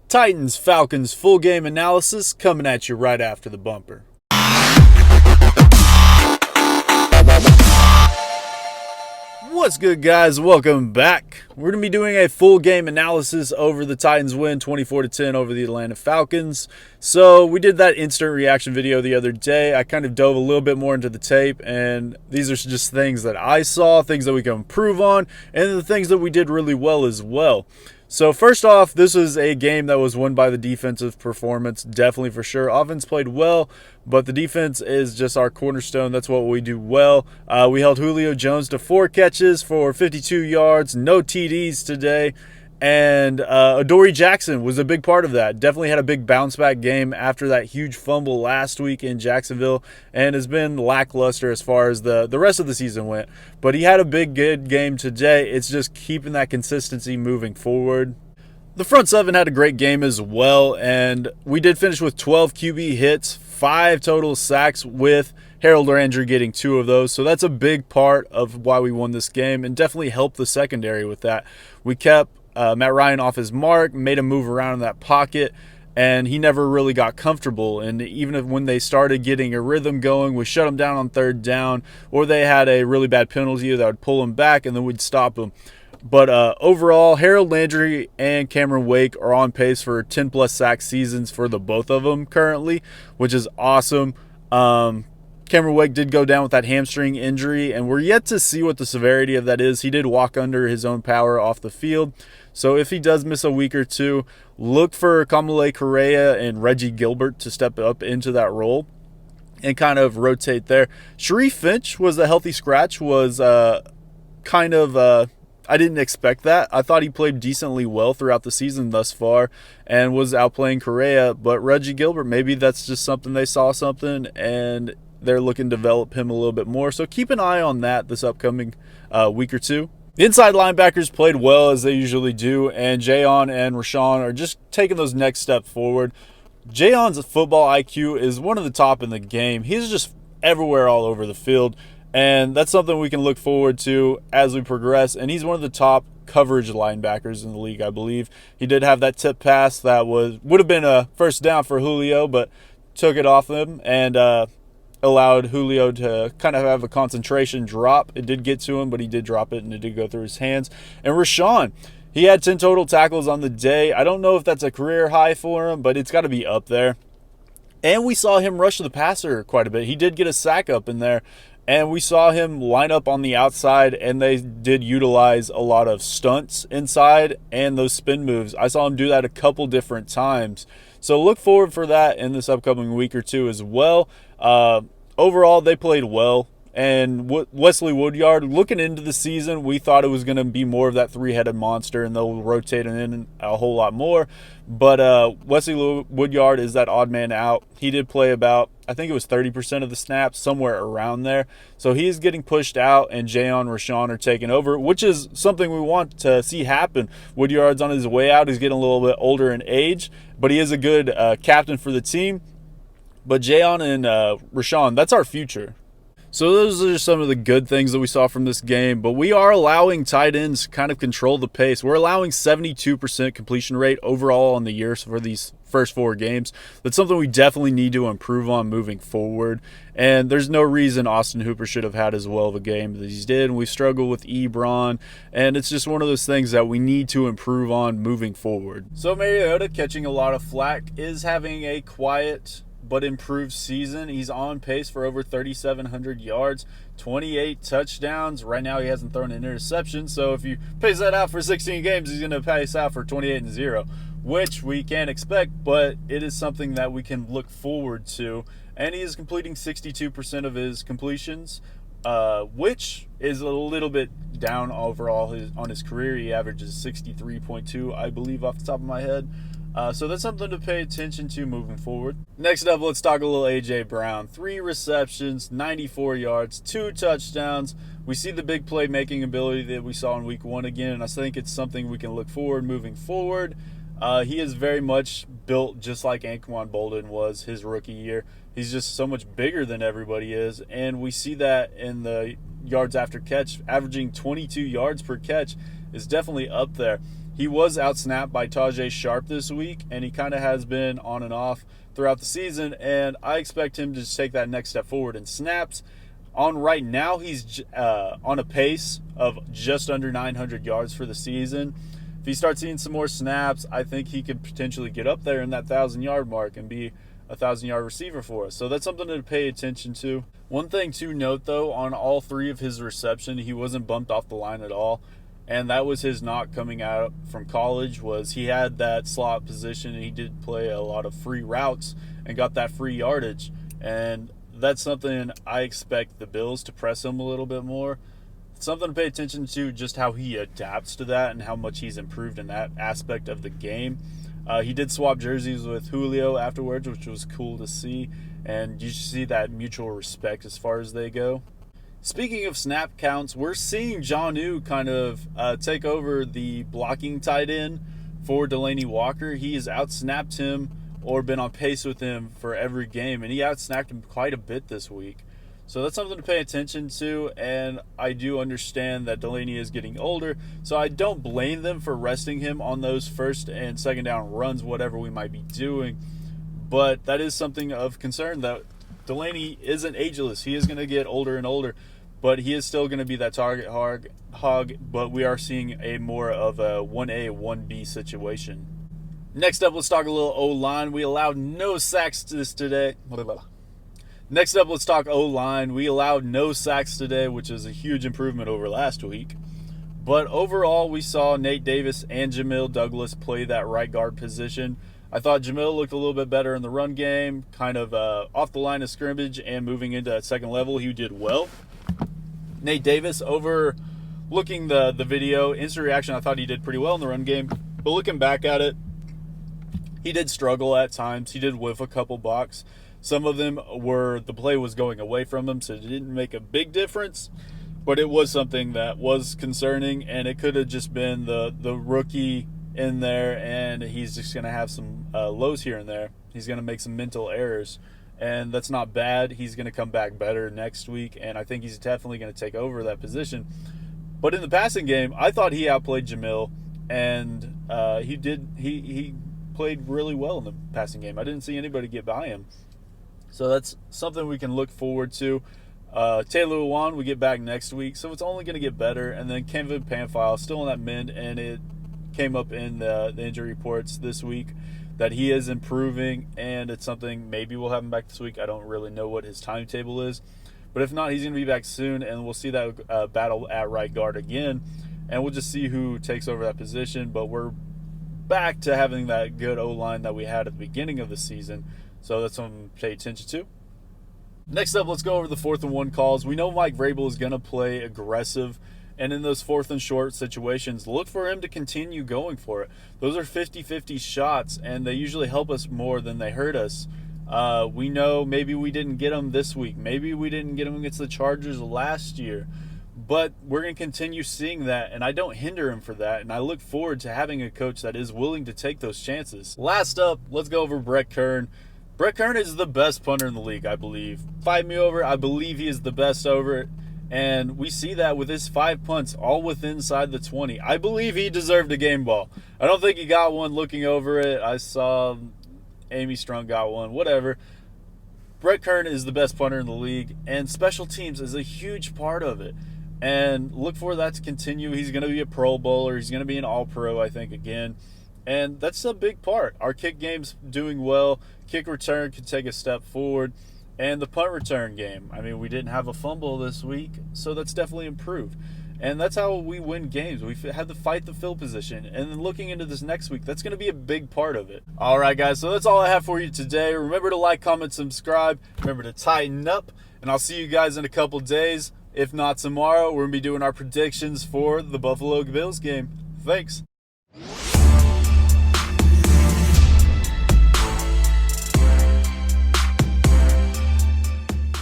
Titans Falcons full game analysis coming at you right after the bumper. What's good, guys? Welcome back. We're going to be doing a full game analysis over the Titans win 24-10 over the Atlanta Falcons. So we did that instant reaction video the other day. I kind of dove a little bit more into the tape, and these are just things that I saw, things that we can improve on, and the things that we did really well as well. So first off, this was a game that was won by the defensive performance, definitely for sure. Offense played well, but the defense is just our cornerstone. That's what we do well. We held Julio Jones to 4 catches for 52 yards, no TDs today. And Adoree Jackson was a big part of that. Definitely had a big bounce back game after that huge fumble last week in Jacksonville, and has been lackluster as far as the rest of the season went. But he had a good game today. It's just keeping that consistency moving forward. The front seven had a great game as well, and we did finish with 12 QB hits, 5 total sacks, with Harold Landry getting 2 of those. So that's a big part of why we won this game, and definitely helped the secondary with that. We kept Matt Ryan off his mark, made him move around in that pocket, and he never really got comfortable. And even when they started getting a rhythm going, we shut him down on 3rd down, or they had a really bad penalty that would pull him back, and then we'd stop him. But overall, Harold Landry and Cameron Wake are on pace for 10-plus sack seasons for the both of them currently, which is awesome. Cameron Wake did go down with that hamstring injury, and we're yet to see what the severity of that is. He did walk under his own power off the field. So if he does miss a week or two, look for Kamalei Correa and Reggie Gilbert to step up into that role and kind of rotate there. Sharif Finch was a healthy scratch, was I didn't expect that. I thought he played decently well throughout the season thus far and was outplaying Correa, but Reggie Gilbert, maybe that's just something they saw something and they're looking to develop him a little bit more. So keep an eye on that this upcoming week or two. The inside linebackers played well as they usually do, and Jayon and Rashawn are just taking those next steps forward. Jayon's football IQ is one of the top in the game. He's just everywhere all over the field, and that's something we can look forward to as we progress. And he's one of the top coverage linebackers in the league, I believe. He did have that tip pass that would have been a first down for Julio, but took it off him and allowed Julio to kind of have a concentration drop. It did get to him, but he did drop it, and it did go through his hands. And Rashawn, he had 10 total tackles on the day. I don't know if that's a career high for him, but it's got to be up there. And we saw him rush the passer quite a bit. He did get a sack up in there, and we saw him line up on the outside, and they did utilize a lot of stunts inside and those spin moves. I saw him do that a couple different times. So look forward for that in this upcoming week or two as well. Overall, they played well. And Wesley Woodyard, looking into the season, we thought it was going to be more of that 3-headed monster, and they'll rotate him in a whole lot more. But Wesley Woodyard is that odd man out. He did play about, I think it was 30% of the snaps, somewhere around there. So he's getting pushed out, and Jayon and Rashawn are taking over, which is something we want to see happen. Woodyard's on his way out. He's getting a little bit older in age, but he is a good captain for the team. But Jayon and Rashawn, that's our future. So those are some of the good things that we saw from this game, but we are allowing tight ends to kind of control the pace. We're allowing 72% completion rate overall on the year for these first 4 games. That's something we definitely need to improve on moving forward, and there's no reason Austin Hooper should have had as well of a game as he did. And we struggle with Ebron, and it's just one of those things that we need to improve on moving forward. So Mariota, catching a lot of flack, is having a quiet but improved season. He's on pace for over 3,700 yards, 28 touchdowns. Right now he hasn't thrown an interception, so if you pace that out for 16 games, he's going to pace out for 28-0, which we can't expect, but it is something that we can look forward to. And he is completing 62% of his completions, which is a little bit down overall on his career. He averages 63.2, I believe, off the top of my head. So that's something to pay attention to moving forward. Next up, let's talk a little A.J. Brown. 3 receptions, 94 yards, 2 touchdowns. We see the big play-making ability that we saw in Week 1 again, and I think it's something we can look forward moving forward. He is very much built just like Anquan Bolden was his rookie year. He's just so much bigger than everybody is, and we see that in the yards after catch. Averaging 22 yards per catch is definitely up there. He was outsnapped by Tajay Sharp this week, and he kind of has been on and off throughout the season, and I expect him to just take that next step forward in snaps. On right now, he's on a pace of just under 900 yards for the season. If he starts seeing some more snaps, I think he could potentially get up there in that 1,000-yard mark and be a 1,000-yard receiver for us. So that's something to pay attention to. One thing to note, though, on all three of his receptions, he wasn't bumped off the line at all. And that was his knock coming out from college, was he had that slot position and he did play a lot of free routes and got that free yardage. And that's something I expect the Bills to press him a little bit more. Something to pay attention to, just how he adapts to that and how much he's improved in that aspect of the game. He did swap jerseys with Julio afterwards, which was cool to see. And you see that mutual respect as far as they go. Speaking of snap counts, we're seeing Jonnu kind of take over the blocking tight end for Delanie Walker. He has outsnapped him or been on pace with him for every game, and he outsnapped him quite a bit this week. So that's something to pay attention to, and I do understand that Delanie is getting older, so I don't blame them for resting him on those first and second down runs, whatever we might be doing. But that is something of concern, that Delanie isn't ageless. He is going to get older and older, but he is still going to be that target hog, but we are seeing a more of a 1A, 1B situation. Next up, let's talk a little O-line. We allowed no sacks today. Next up, let's talk O-line. We allowed no sacks today, which is a huge improvement over last week. But overall, we saw Nate Davis and Jamil Douglas play that right guard position. I thought Jamil looked a little bit better in the run game, kind of off the line of scrimmage and moving into that second level. He did well. Nate Davis, overlooking the video, instant reaction, I thought he did pretty well in the run game. But looking back at it, he did struggle at times. He did whiff a couple blocks. Some of them were, the play was going away from him, so it didn't make a big difference. But it was something that was concerning, and it could have just been the rookie in there, and he's just going to have some lows here and there. He's going to make some mental errors, and that's not bad. He's going to come back better next week, and I think he's definitely going to take over that position. But in the passing game, I thought he outplayed Jamil, and he played really well in the passing game. I didn't see anybody get by him. So that's something we can look forward to. Taylor Lewan, we get back next week, so it's only going to get better. And then Kevin Panfile, still on that mend, and it came up in the injury reports this week that he is improving, and it's something maybe we'll have him back this week. I don't really know what his timetable is. But if not, he's going to be back soon, and we'll see that battle at right guard again. And we'll just see who takes over that position. But we're back to having that good O-line that we had at the beginning of the season. So that's something to pay attention to. Next up, let's go over the 4th and 1 calls. We know Mike Vrabel is going to play aggressive. And in those 4th and short situations, look for him to continue going for it. Those are 50-50 shots, and they usually help us more than they hurt us. We know maybe we didn't get them this week. Maybe we didn't get them against the Chargers last year. But we're going to continue seeing that, and I don't hinder him for that. And I look forward to having a coach that is willing to take those chances. Last up, let's go over Brett Kern. Brett Kern is the best punter in the league, I believe. Fight me over, I believe he is the best over it. And we see that with his 5 punts, all within inside the 20. I believe he deserved a game ball. I don't think he got one looking over it. I saw Amy Strunk got one, whatever. Brett Kern is the best punter in the league, and special teams is a huge part of it. And look for that to continue. He's going to be a Pro Bowler. He's going to be an All-Pro, I think, again. And that's a big part. Our kick game's doing well. Kick return could take a step forward. And the punt return game. I mean, we didn't have a fumble this week, so that's definitely improved. And that's how we win games. We had to fight the field position. And then looking into this next week, that's going to be a big part of it. All right, guys, so that's all I have for you today. Remember to like, comment, subscribe. Remember to tighten up. And I'll see you guys in a couple days. If not tomorrow, we're going to be doing our predictions for the Buffalo Bills game. Thanks.